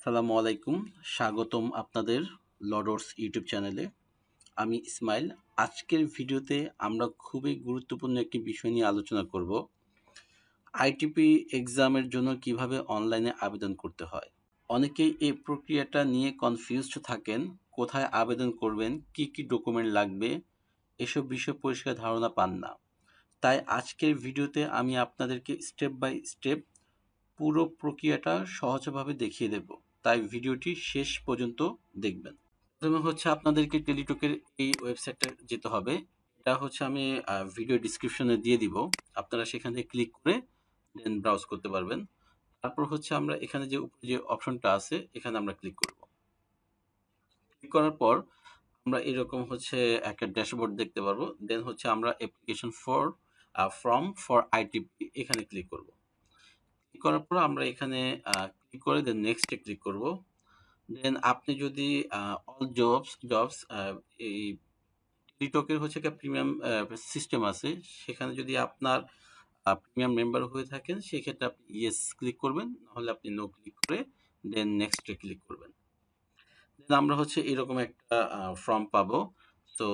আসসালামু আলাইকুম। স্বাগতম আপনাদের লডর্স ইউটিউব চ্যানেলে। আমি ইসমাইল। আজকের ভিডিওতে আমরা খুবই গুরুত্বপূর্ণ একটি বিষয় নিয়ে আলোচনা করব। আইটিপি এক্সামের জন্য কিভাবে অনলাইনে আবেদন করতে হয়। অনেকেই এই প্রক্রিয়াটা নিয়ে কনফিউজড থাকেন। কোথায় আবেদন করবেন, কি ডকুমেন্ট লাগবে, এসব বিষয়ে পরিষ্কার ধারণা পান না। তাই আজকের ভিডিওতে আমি আপনাদেরকে স্টেপ বাই স্টেপ পুরো প্রক্রিয়াটা সহজভাবে দেখিয়ে দেব। তাই ভিডিওটি শেষ পর্যন্ত দেখবেন। প্রথমে হচ্ছে আপনাদেরকে টেলিটকের এই ওয়েবসাইটটা যেতে হবে। এটা হচ্ছে আমি ভিডিও ডিসক্রিপশনে দিয়ে দিব। আপনারা সেখান থেকে ক্লিক করে দেন ব্রাউজ করতে পারবেন। তারপর হচ্ছে আমরা এখানে যে উপরে যে অপশনটা আছে এখানে আমরা ক্লিক করব। ক্লিক করার পর আমরা এরকম হচ্ছে একটা ড্যাশবোর্ড দেখতে পারবো। দেন হচ্ছে আমরা অ্যাপ্লিকেশন ফর্ম ফর আইটিপি এখানে ক্লিক করব। ক্লিক করার পর আমরা এখানে ক্লিক করে দেন নেক্সটে ক্লিক করব। দেন আপনি যদি অল জবস এই টিকটকের হচ্ছে একটা প্রিমিয়াম সিস্টেম আছে, সেখানে যদি আপনার প্রিমিয়াম মেম্বার হয়ে থাকেন সেক্ষেত্রে আপনি ইয়েস ক্লিক করবেন, নাহলে আপনি নো ক্লিক করে দেন নেক্সটে ক্লিক করবেন। দেন আমরা হচ্ছে এরকম একটা ফর্ম পাবো। তো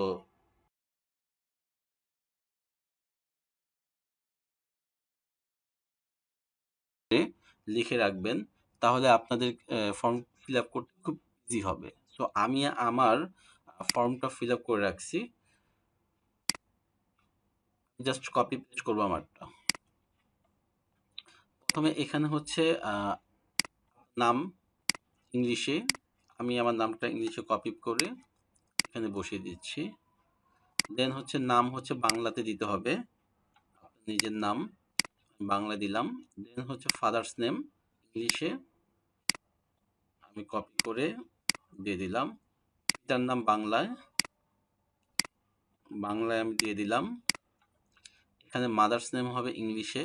লিখে রাখবেন, তাহলে আপনাদের ফর্ম ফিল আপ করতে খুব ইজি হবে। তো আমি আমার ফর্মটা ফিল আপ করে রাখছি, জাস্ট কপি পেস্ট করবো আমারটা। প্রথমে এখানে হচ্ছে নাম ইংলিশে, আমি আমার নামটা ইংলিশে কপি করে এখানে বসিয়ে দিচ্ছি। দেন হচ্ছে নাম হচ্ছে বাংলাতে দিতে হবে, নিজের নাম বাংলা দিলাম। দেন হচ্ছে ফাদার্স নেম ইংলিশে আমি কপি করে দিয়ে দিলাম। পিতার নাম বাংলায় আমি দিয়ে দিলাম। এখানে মাদার্স নেম হবে ইংলিশে,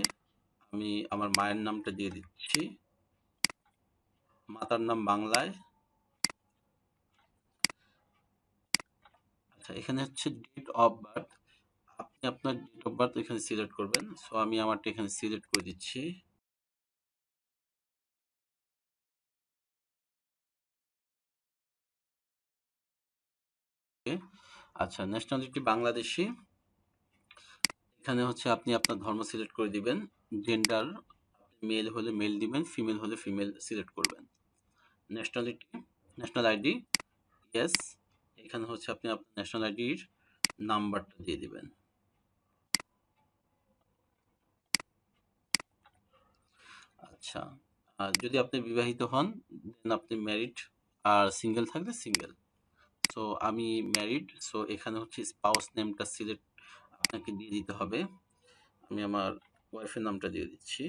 আমি আমার মায়ের নামটা দিয়ে দিচ্ছি। মাতার নাম বাংলায়। আচ্ছা, এখানে হচ্ছে ডেট অফ বার্থ, আপনি আপনার ডেট অফ বার্থ এখানে সিলেক্ট করবেন। সো আমি আমারটা এখানে সিলেক্ট করে দিচ্ছি। আচ্ছা, ন্যাশনালিটি বাংলাদেশি। এখানে হচ্ছে আপনি আপনার ধর্ম সিলেক্ট করে দিবেন। জেন্ডার মেল হলে মেল দিবেন, ফিমেল হলে ফিমেল সিলেক্ট করবেন। Nationality, national ID, yes. এখানে হচ্ছে আপনি আপনার ন্যাশনাল আইডির নাম্বারটা দিয়ে দিবেন। আচ্ছা, আর যদি আপনি বিবাহিত হন দেন আপনি ম্যারিড, আর সিঙ্গেল থাকলে সিঙ্গেল। সো আমি ম্যারিড, সো এখানে হচ্ছে স্পাউস নেমটা সিলেক্ট আপনাকে দিয়ে দিতে হবে। আমি আমার ওয়াইফের নামটা দিয়ে দিচ্ছি।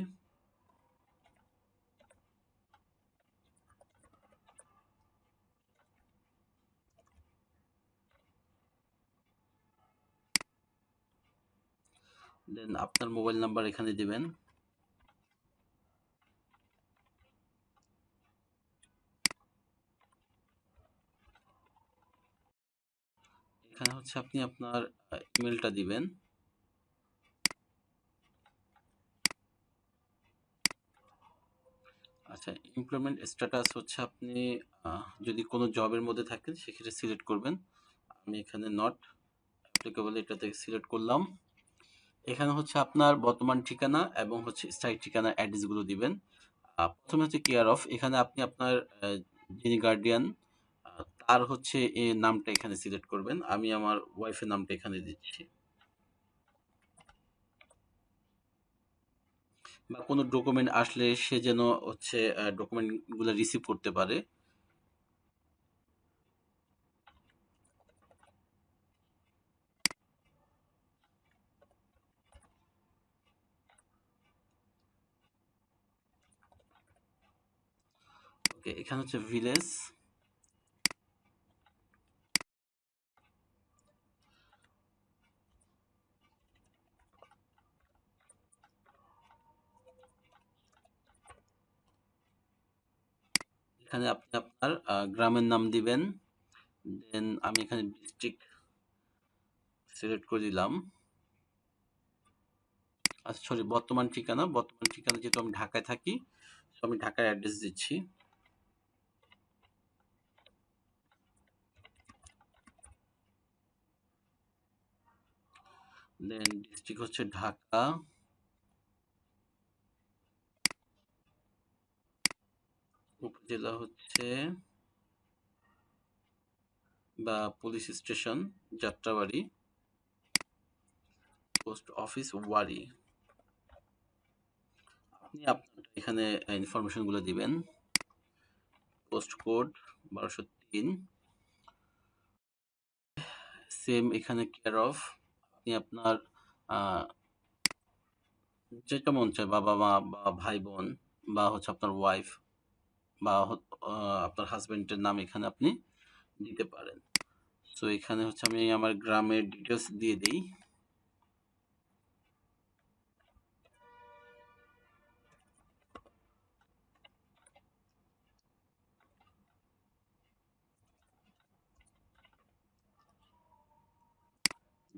দেন আপনার মোবাইল নাম্বার এখানে দিবেন। এখানে হচ্ছে আপনি আপনার ইমেলটা দিবেন। আচ্ছা, এমপ্লয়মেন্ট স্ট্যাটাস হচ্ছে আপনি যদি কোনো জবের মধ্যে থাকেন সেক্ষেত্রে সিলেক্ট করবেন। আমি এখানে নট অ্যাপ্লিকেবল এটা থেকে সিলেক্ট করলাম। এখানে হচ্ছে আপনার বর্তমান ঠিকানা এবং হচ্ছে স্থায়ী ঠিকানার অ্যাড্রেসগুলো দিবেন। প্রথমে হচ্ছে কেয়ার অফ, এখানে আপনি আপনার যিনি গার্ডিয়ান তার হচ্ছে নামটা এখানে সিলেক্ট করবেন। আমি আমার ওয়াইফের নামটা এখানে দিচ্ছি। বা কোনো ডকুমেন্ট আসলে সে যেন হচ্ছে ডকুমেন্টগুলো রিসিভ করতে পারে। ওকে, এখানে হচ্ছে ভিলেজ। এখানে আপনি আপনার গ্রামের নাম দিবেন। দেন আমি এখানে ডিস্ট্রিক্ট সিলেক্ট করে দিলাম। আচ্ছা, সরি, বর্তমান ঠিকানা যেহেতু আমি ঢাকায় থাকি, তো আমি ঢাকার অ্যাড্রেস দিচ্ছি। দেন ডিস্ট্রিক্ট হচ্ছে ঢাকা, উপজেলা হচ্ছে বা police station Jatrabari, post office Wari. আপনি আপনার এখানে ইনফরমেশনগুলো দিবেন। পোস্ট কোড 1203, সেম এখানে কেয়ার অফ। আপনি আপনার যেটা মন চায়, বাবা মা বা ভাই বোন বা হচ্ছে আপনার ওয়াইফ বা আপনার হাজবেন্ডের নাম এখানে আপনি দিতে পারেন। সো এখানে হচ্ছে আমি আমার গ্রামের ডিটেলস দিয়ে দিই।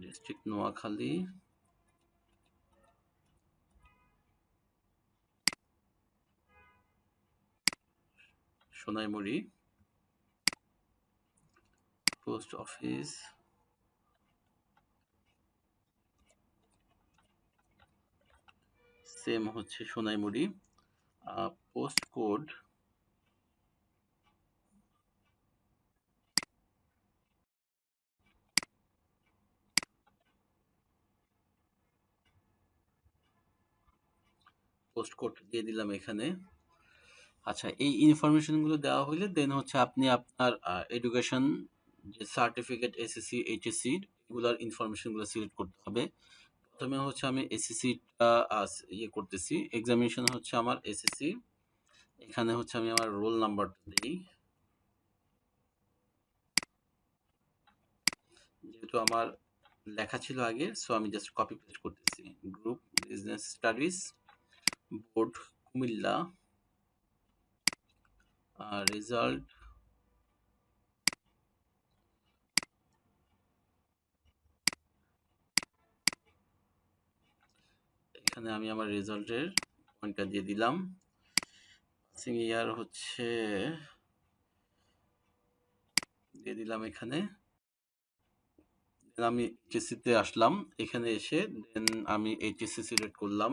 District Noakhali, Sonaimuri, post office same হচ্ছে সোনাইমুড়ি, পোস্ট কোড দিয়ে দিলাম এখানে। আচ্ছা, এই ইনফরমেশনগুলো দেওয়া হইলে দেন হচ্ছে আপনি আপনার এডুকেশন যে সার্টিফিকেট, এসএসসি, এইচএসসি এগুলার ইনফরমেশনগুলো সিলেক্ট করতে হবে। প্রথমে হচ্ছে আমি এসএসসিটা ইয়ে করতেছি, এক্সামিনেশন হচ্ছে আমার এসএসসি। এখানে হচ্ছে আমি আমার রোল নাম্বারটা দিই, যেহেতু আমার লেখা ছিল আগে, সো আমি জাস্ট কপি পেস্ট করতেছি। Group business studies, board Comilla, result এখানে আমি আমার রেজাল্টের পয়েন্টটা দিয়ে দিলাম। পাসিং ইয়ার হচ্ছে দিয়ে দিলাম এখানে। দেন আমি এইচএসসিতে আসলাম, এখানে এসে দেন আমি এইচএসসি সিলেক্ট করলাম,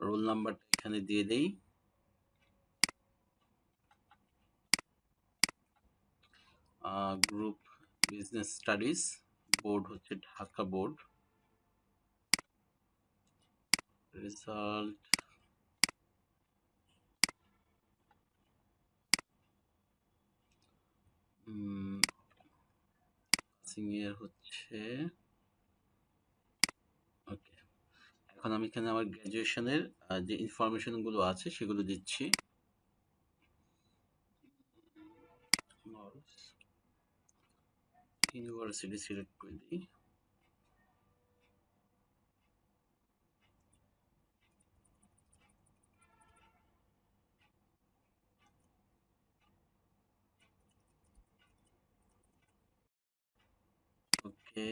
রোল নাম্বারটা এখানে দিয়ে দেই। গ্রুপ বিজনেস স্টাডিজ, বোর্ড হচ্ছে ঢাকা বোর্ড, রেজাল্ট পাসিং ইয়ার হচ্ছে ওকে। এখন আমি এখানে আমার গ্র্যাজুয়েশনের যে ইনফরমেশনগুলো আছে সেগুলো দিচ্ছি। ইউনিভার্সিটি সিলেক্ট করে দিই। ওকে,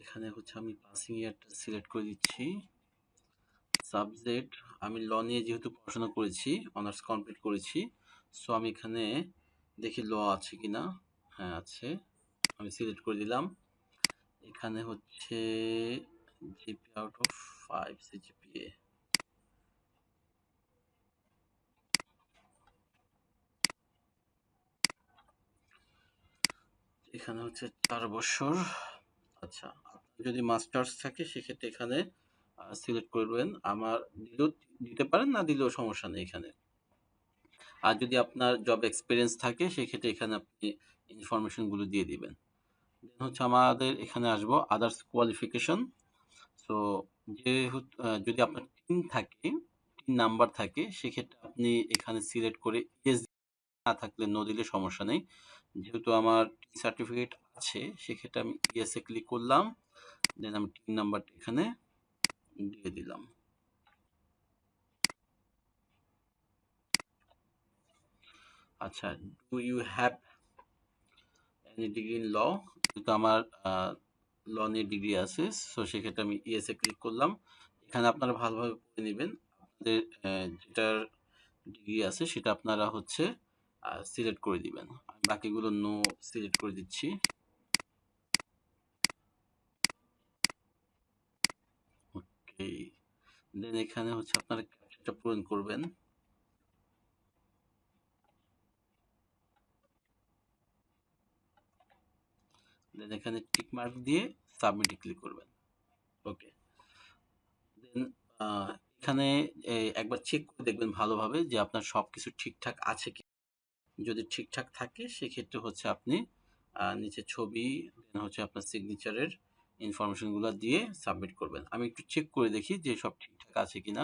এখানে হচ্ছে আমি পাসিং ইয়ারটা সিলেক্ট করে দিচ্ছি। সাবজেক্ট আমি ল নিয়ে যেহেতু পড়াশোনা করেছি, অনার্স কমপ্লিট করেছি, সো আমি এখানে দেখি ল আছে কিনা। হ্যাঁ আছে, আমি সিলেক্ট করে দিলাম। এখানে হচ্ছে জিপি আউট অফ 5 সিজিপিএ, এখানে হচ্ছে 4 বছর। আচ্ছা, আপনার যদি মাস্টার্স থাকে সেক্ষেত্রে এখানে সিলেক্ট করবেন। আমার দিলেও দিতে পারেন, না দিলেও সমস্যা নেই এখানে। আর যদি আপনার জব এক্সপিরিয়েন্স থাকে সেক্ষেত্রে এখানে আপনি ইনফরমেশনগুলো দিয়ে দিবেন। দেন হচ্ছে আমাদের এখানে আসবো আদার্স কোয়ালিফিকেশন। সো যেহেতু যদি আপনার টিন থাকে, টিন নাম্বার থাকে, সেক্ষেত্রে আপনি এখানে সিলেক্ট করে ইয়েস, না থাকলে নো দিলে সমস্যা নেই। যেহেতু আমার টিন সার্টিফিকেট আছে সেক্ষেত্রে আমি ইয়েসে ক্লিক করলাম, দেন আমি টিন নাম্বারটা এখানে দিয়ে দিলাম। আচ্ছা, do you have any degree in law? যেহেতু আমার ল নিয়ে ডিগ্রি আছে, সো সেক্ষেত্রে আমি ইয়েসে ক্লিক করলাম। এখানে আপনারা ভালোভাবে পড়ে নেবেন, আপনাদের যেটার ডিগ্রি আছে সেটা আপনারা হচ্ছে সিলেক্ট করে দিবেন। বাকিগুলো নো সিলেক্ট করে দিচ্ছি। ওকে, দেন এখানে হচ্ছে আপনারা ক্যাপচাটা পূরণ করবেন। দেন এখানে টিক মার্ক দিয়ে সাবমিটে ক্লিক করবেন। ওকে, দেন এখানে একবার চেক করে দেখবেন ভালোভাবে যে আপনার সবকিছু ঠিকঠাক আছে কি। যদি ঠিকঠাক থাকে সেক্ষেত্রে হচ্ছে আপনি নিচে ছবি, দেন হচ্ছে আপনার সিগনেচারের ইনফরমেশনগুলো দিয়ে সাবমিট করবেন। আমি একটু চেক করে দেখি যে সব ঠিকঠাক আছে কিনা।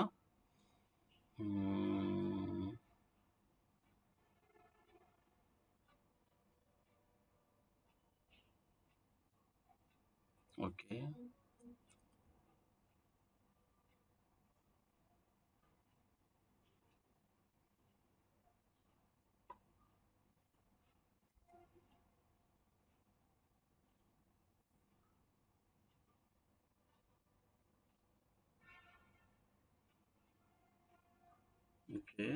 ওকে, ওকে।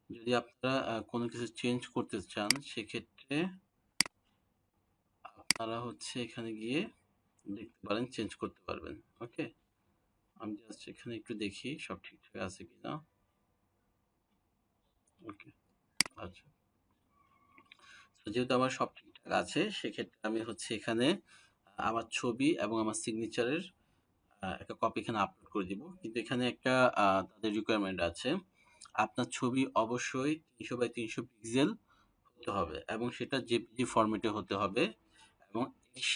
যদি আপনারা কোনো কিছু চেঞ্জ করতে চান সেক্ষেত্রে আপনারা হচ্ছে এখানে গিয়ে দেখতে পারেন, চেঞ্জ করতে পারবেন। ওকে, আমি জাস্ট এখানে একটু দেখি সব ঠিকঠাক আছে কিনা। ওকে, আচ্ছা। তো যেহেতু আমার সব ঠিকঠাক আছে সেক্ষেত্রে আমি হচ্ছে এখানে আমার ছবি এবং আমার সিগনেচারের একটা কপি এখানে আপলোড করে দিব। কিন্তু এখানে একটা তাদের রিকোয়ারমেন্ট আছে। আপনার ছবি অবশ্যই 300 বাই 300 পিক্সেল হতে হবে এবং সেটা জেপিজি ফরম্যাটে হতে হবে এবং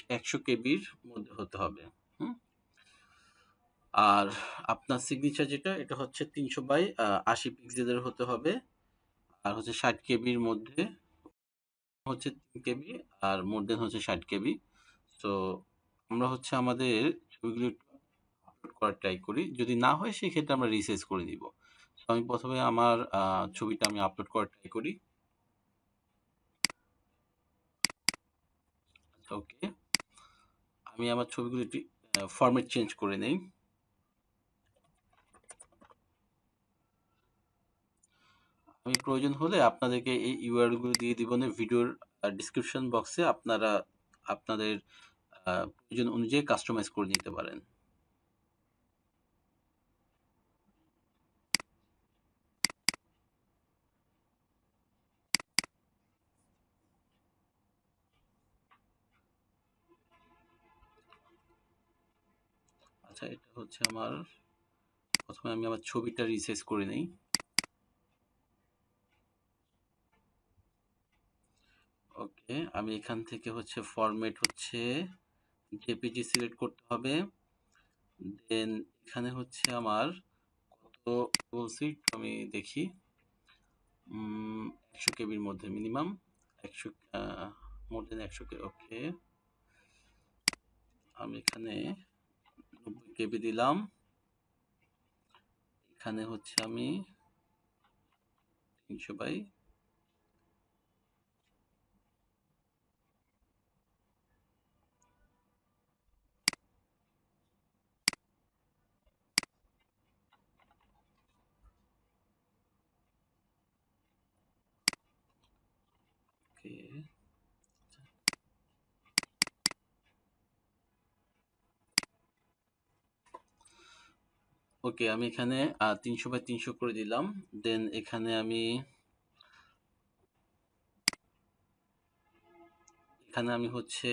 100 কেবির মধ্যে হতে হবে। হুম? আর আপনার সিগনেচার যেটা, এটা হচ্ছে 300 বাই 80 পিক্সেলের হতে হবে। আর হচ্ছে 60 কেবির মধ্যে হচ্ছে 3 কেবি, আর মোর দেন হচ্ছে 60 কেবি। তো আমরা হচ্ছে আমাদের ছবিগুলো একটু আপলোড করার ট্রাই করি। যদি না হয় সেক্ষেত্রে আমরা রিসাইজ করে দিব। তো আমি প্রথমে আমার ছবিটা আমি আপলোড করার ট্রাই করি। আচ্ছা, ওকে। আমি আমার ছবিগুলো একটু ফরম্যাট চেঞ্জ করে নেই। আমি প্রয়োজন হলে আপনাদেরকে এই ইউআরএল গুলো দিয়ে দিব না ভিডিওর ডিসক্রিপশন বক্সে। আপনারা আপনাদের প্রয়োজন অনুযায়ী কাস্টমাইজ করে নিতে পারেন। আচ্ছা, এটা হচ্ছে আমার, প্রথমে আমি আমার ছবিটা রিসাইজ করে নেই। ওকে, আমি এখান থেকে হচ্ছে ফরম্যাট হচ্ছে জেপিজি সিলেক্ট করতে হবে। দেন এখানে হচ্ছে আমার কত বলছি একটু আমি দেখি। 100 কেবির মধ্যে মিনিমাম 100, মোর দেন 100 কে। ওকে, আমি এখানে 90 কেবি দিলাম। এখানে হচ্ছে আমি 300 বাই, ওকে। ওকে, আমি এখানে 300 বাই 300 করে দিলাম। দেন এখানে আমি হচ্ছে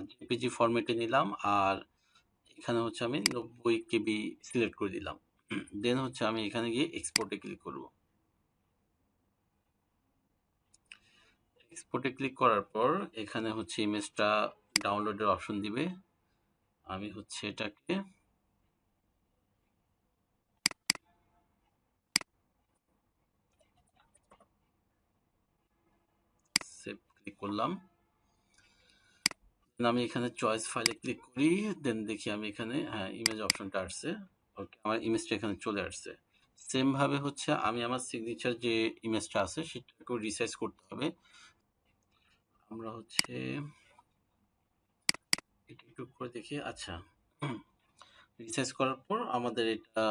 জেপিজি ফরম্যাটে নিলাম। আর এখানে হচ্ছে আমি 90 কেবি সিলেক্ট করে দিলাম। দেন হচ্ছে আমি এখানে গিয়ে এক্সপোর্টে ক্লিক করব। এক্সপোর্টে ক্লিক করার পর এখানে হচ্ছে ইমেজটা ডাউনলোডের অপশন দিবে। আমি হচ্ছে এটাকে সেভ ক্লিক করলাম। আমি এখানে চয়েস ফাইলে ক্লিক করি, দেন দেখি আমি এখানে হ্যাঁ ইমেজ অপশনটা আসছে। ওকে, আমার ইমেজটা এখানে চলে আসছে। সেম ভাবে হচ্ছে আমি আমার সিগনেচার যে ইমেজটা আছে সেটাকেও রিসাইজ করতে হবে। আমরা হচ্ছে এটা একটু করে দেখি। আচ্ছা, রিসাইজ করার পর আমাদের এটা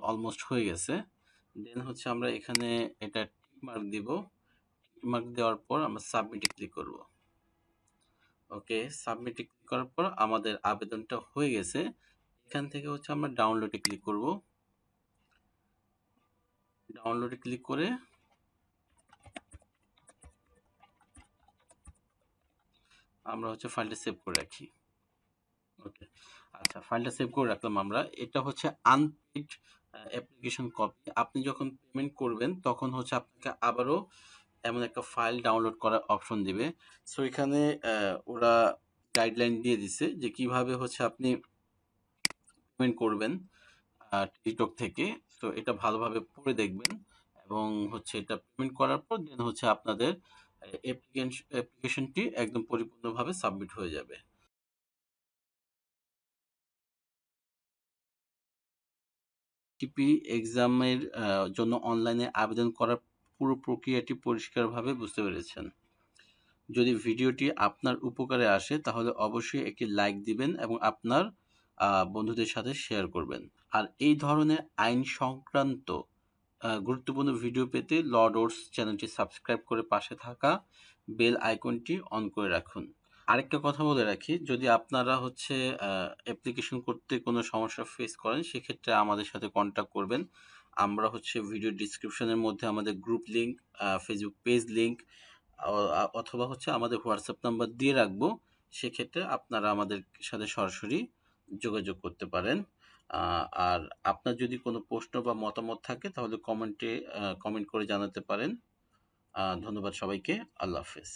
অলমোস্ট হয়ে গেছে। দেন হচ্ছে আমরা এখানে এটা টিক মার্ক দিব। টিক মার্ক দেওয়ার পর আমরা সাবমিটে ক্লিক করব। ওকে, সাবমিটে ক্লিক করার পর আমাদের আবেদনটা হয়ে গেছে। এখান থেকে হচ্ছে আমরা ডাউনলোডে ক্লিক করব। ডাউনলোডে ক্লিক করে আমরা হচ্ছে ফাইলটা সেভ করে রাখি। ওকে, আচ্ছা, ফাইলটা সেভ করে রাখলাম আমরা। এটা হচ্ছে আনপেইড অ্যাপ্লিকেশন কপি। আপনি যখন পেমেন্ট করবেন তখন হচ্ছে আপনাকে আবারও এমন একটা ফাইল ডাউনলোড করার অপশন দিবে। সো এখানে ওরা গাইডলাইন দিয়ে দিছে যে কিভাবে হচ্ছে আপনি পেমেন্ট করবেন টিকটক থেকে। তো এটা ভালোভাবে পড়ে দেখবেন এবং হচ্ছে এটা পেমেন্ট করার পর দেন হচ্ছে আপনাদের অ্যাপ্লিকেশনটি একদম পরিপূর্ণভাবে সাবমিট হয়ে যাবে। টিপি এক্সামের জন্য অনলাইনে আবেদন করার পুরো প্রক্রিয়াটি পরিষ্কারভাবে বুঝতে পেরেছেন। যদি ভিডিওটি আপনার উপকারে আসে তাহলে অবশ্যই একটি লাইক দিবেন এবং আপনার বন্ধুদের সাথে শেয়ার করবেন। আর এই ধরনের আইন সংক্রান্ত গুরুত্বপূর্ণ ভিডিও পেতে লর্ডস চ্যানেলটি সাবস্ক্রাইব করে পাশে থাকা বেল আইকনটি অন করে রাখুন। আরেকটা কথা বলে রাখি, যদি আপনারা হচ্ছে অ্যাপ্লিকেশন করতে কোনো সমস্যা ফেস করেন সেক্ষেত্রে আমাদের সাথে কন্ট্যাক্ট করবেন। আমরা হচ্ছে ভিডিও ডিসক্রিপশনের মধ্যে আমাদের group link, Facebook page link অথবা হচ্ছে আমাদের হোয়াটসঅ্যাপ নাম্বার দিয়ে রাখবো। সেক্ষেত্রে আপনারা আমাদের সাথে সরাসরি যোগাযোগ করতে পারেন। আর আপনার যদি কোনো প্রশ্ন বা মতামত থাকে তাহলে কমেন্ট করে জানাতে পারেন। ধন্যবাদ সবাইকে। আল্লাহ হাফেজ।